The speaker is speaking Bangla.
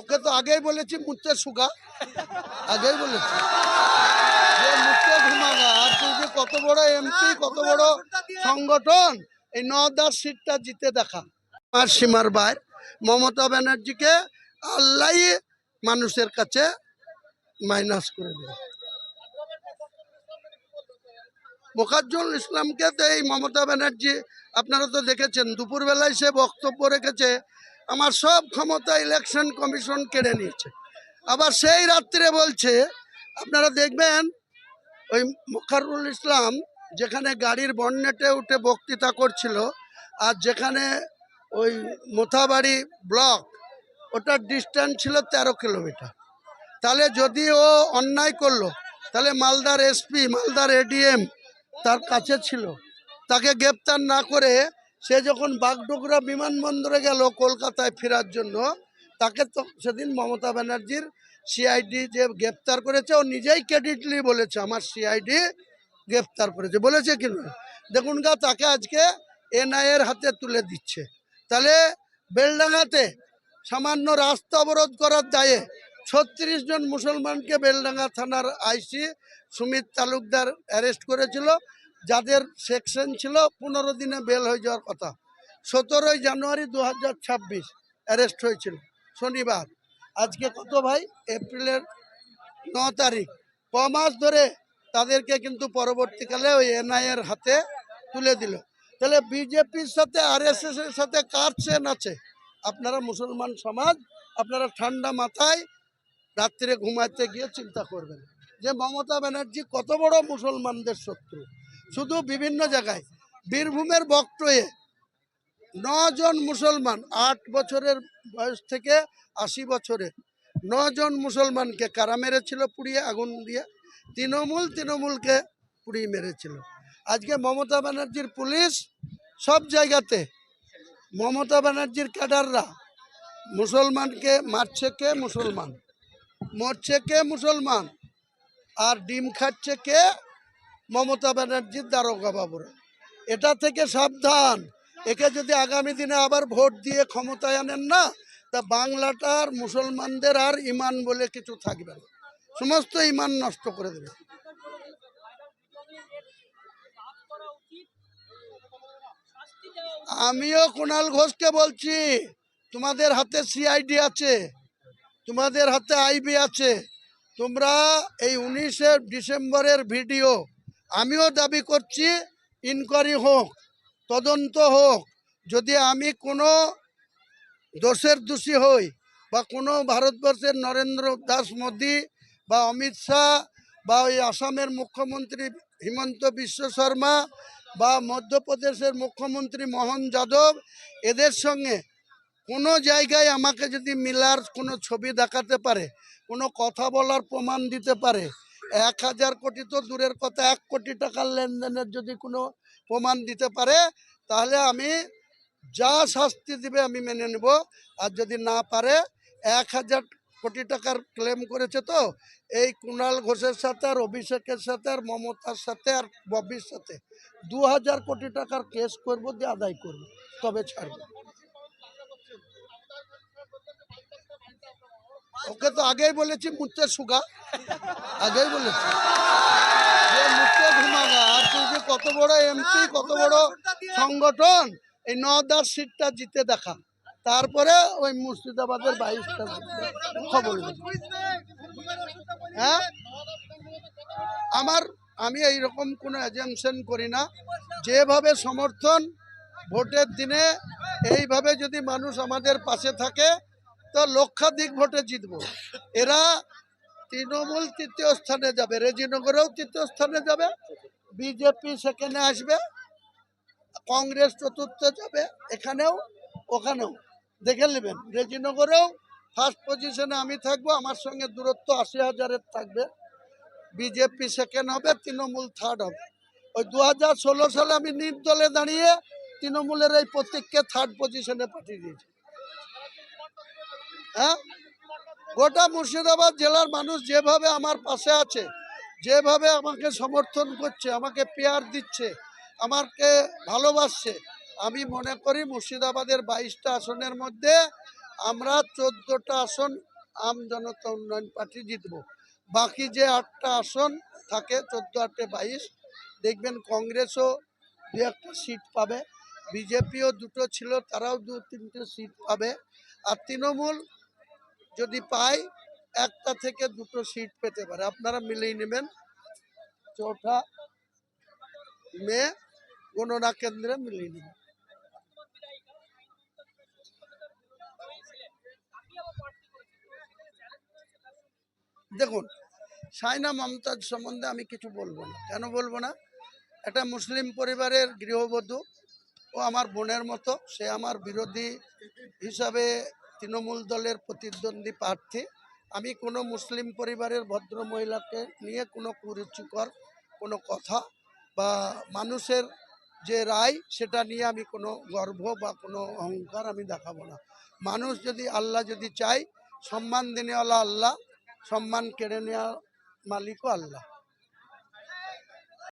ওকে তো আগেই বলেছি মুচ্ছে সুগা, আগেই বলেছি যে মুচ্ছে ঘুমাগা। আর তুই যে কত বড় এমপি, কত বড় সংগঠন, এই 9-10 সিটটা জিতে দেখা। আর সীমার বাইর মমতা ব্যানার্জিকে আল্লাহ মানুষের কাছে মাইনাস করে দেবে। মোকাজ্জল ইসলামকে তো এই মমতা ব্যানার্জি, আপনারা তো দেখেছেন দুপুরবেলায় সে বক্তব্য রেখেছে আমার সব ক্ষমতা ইলেকশন কমিশন কেড়ে নিয়েছে। আবার সেই রাত্রে বলছে, আপনারা দেখবেন ওই মোকাররুল ইসলাম যেখানে গাড়ির বন্নেটে উঠে বক্তৃতা করছিল, আর যেখানে ওই মোথাবাড়ি ব্লক, ওটার ডিস্টেন্স ছিল 13 কিলোমিটার। তাহলে যদি ও অন্যায় করলো, তাহলে মালদার এসপি, মালদার এডিএম তার কাছে ছিল, তাকে গ্রেপ্তার না করে সে যখন বাগডোগরা বিমানবন্দরে গেল কলকাতায় ফেরার জন্য, তাকে তো সেদিন মমতা ব্যানার্জির সিআইডি যে গ্রেপ্তার করেছে, ও নিজেই ক্রেডিটলি বলেছে আমার সিআইডি গ্রেপ্তার করেছে, বলেছে কি না? দেখুন গা, তাকে আজকে এনআইএর হাতে তুলে দিচ্ছে। তাহলে বেলডাঙ্গাতে সামান্য রাস্তা অবরোধ করার দায়ে 36 জন মুসলমানকে বেলডাঙ্গা থানার আইসি সুমিত তালুকদার অ্যারেস্ট করেছিল, যাদের সেকশন ছিল 15 দিনে বেল হয়ে যাওয়ার কথা। 17 জানুয়ারি 2026 অ্যারেস্ট হয়েছিল শনিবার। আজকে কত ভাই? এপ্রিলের 9 তারিখ। ক মাস ধরে তাদেরকে কিন্তু পরবর্তীকালে ওই এনআইএর হাতে তুলে দিল। তাহলে বিজেপির সাথে আরএসএস এর সাথে কার চেন আছে? আপনারা মুসলমান সমাজ, আপনারা ঠান্ডা মাথায় রাত্রে ঘুমাতে গিয়ে চিন্তা করবেন যে মমতা ব্যানার্জি কত বড় মুসলমানদের শত্রু। শুধু বিভিন্ন জায়গায়, বীরভূমের বকটয়ে 9 জন মুসলমান, 8 বছরের বয়স থেকে 80 বছরের 9 জন মুসলমানকে কারা মেরেছিল? পুড়িয়ে, আগুন দিয়ে। তৃণমূলকে পুড়িয়ে মেরেছিল। আজকে মমতা ব্যানার্জির পুলিশ সব জায়গাতে, মমতা ব্যানার্জির ক্যাডাররা মুসলমানকে মারছে কে? মুসলমান। মরছে কে? মুসলমান। আর ডিম খাচ্ছে কে? মমতা ব্যানার্জির দারোগা বাবুরা। এটা থেকে সাবধান। একে যদি আগামী দিনে আবার ভোট দিয়ে ক্ষমতায় আনেন না, তা বাংলাটার মুসলমানদের আর ইমান বলে কিছু থাকবে না, সমস্ত ইমান নষ্ট করে দেবে। আমিও কুণাল ঘোষকে বলছি, তোমাদের হাতে সিআইডি আছে, তোমাদের হাতে আইবি আছে। তোমরা এই 19শে ডিসেম্বরের ভিডিও, আমিও দাবি করছি ইনকোয়ারি হোক, তদন্ত হোক। যদি আমি কোনো দোষের দোষী হই, বা কোনো ভারতবর্ষের নরেন্দ্র দাস মোদী বা অমিত শাহ বা ওই আসামের মুখ্যমন্ত্রী হিমন্ত বিশ্ব শর্মা বা মধ্যপ্রদেশের মুখ্যমন্ত্রী মোহন যাদব, এদের সঙ্গে কোনো জায়গায় আমাকে যদি মিলার কোনো ছবি দেখাতে পারে, কোনো কথা বলার প্রমাণ দিতে পারে, 1000 কোটি তো দূরের কথা, 1 কোটি টাকার লেনদেনের যদি কোনো প্রমাণ দিতে পারে, তাহলে আমি যা শাস্তি দিবে আমি মেনে নেব। আর যদি না পারে, 1000 কোটি টাকার ক্লেম করেছে, তো এই কুণাল ঘোষের সাথে আর অভিষেকের সাথে আর মমতার সাথে আর ববির সাথে 2000 কোটি টাকার কেস করবো, দিয়ে আদায় করবো, তবে ছাড়বো। ওকে তো আগেই বলেছি মুচ্ছে সুগা, আগেই বলেছি যে মুচ্ছে ঘুমাগা। আর তুই যে কত বড় এমপি, কত বড় সংগঠন, এই 9-10 সিটটা জিতে দেখা, তারপরে ওই মুর্শিদাবাদের 22টা খবর। হ্যাঁ, আমি এইরকম কোনো এজেমশন করি না। যেভাবে সমর্থন ভোটের দিনে, এইভাবে যদি মানুষ আমাদের পাশে থাকে, তো লক্ষাধিক ভোটে জিতবো। এরা তৃণমূল 3য় স্থানে যাবে, রেজিনগরেও 3য় স্থানে যাবে, বিজেপি সেখানে আসবে, কংগ্রেস 4র্থে যাবে, এখানেও ওখানেও দেখে নেবেন। রেজিনগরেও ফার্স্ট পজিশনে আমি থাকবো, আমার সঙ্গে দূরত্ব 80,000-এর থাকবে। বিজেপি সেকেন্ড হবে, তৃণমূল থার্ড হবে। ওই 2016 সালে আমি নির্দলে দাঁড়িয়ে তৃণমূলের এই প্রতীককে থার্ড পজিশনে পাঠিয়ে দিয়েছি। হ্যাঁ, গোটা মুর্শিদাবাদ জেলার মানুষ যেভাবে আমার পাশে আছে, যেভাবে আমাকে সমর্থন করছে, আমাকে পেয়ার দিচ্ছে, আমাকে ভালোবাসছে, আমি মনে করি মুর্শিদাবাদের 22টা আসনের মধ্যে আমরা 14টা আসন আম জনতা উন্নয়ন পার্টি জিতবো। বাকি যে 8টা আসন থাকে 14 8 22, দেখবেন কংগ্রেসও 2 1টা সিট পাবে, বিজেপিও 2টো ছিল তারাও 2 3টে সিট পাবে, আর তৃণমূল যদি পায় 1টা থেকে 2টো সিট পেতে পারে। আপনারা মিলিয়ে নেবেন। 4 মে গণনা কেন্দ্রে মিলিয়ে নেবেন। দেখুন, সাইনা মমতাজ সম্বন্ধে আমি কিছু বলবো না। কেন বলবো না? একটা মুসলিম পরিবারের গৃহবধূ, ও আমার বোনের মতো, সে আমার বিরোধী হিসাবে তৃণমূল দলের প্রতিদ্বন্দ্বী প্রার্থী। আমি কোনো মুসলিম পরিবারের ভদ্র মহিলাকে নিয়ে কোনো কুরুচিকর কোনো কথা বা মানুষের যে রায় সেটা নিয়ে আমি কোনো গর্ব বা কোনো অহংকার আমি দেখাবো না। মানুষ যদি, আল্লাহ যদি চায়, সম্মান দিনেওয়ালা আল্লাহ, সম্মান কেড়ে নেওয়া মালিকও আল্লাহ।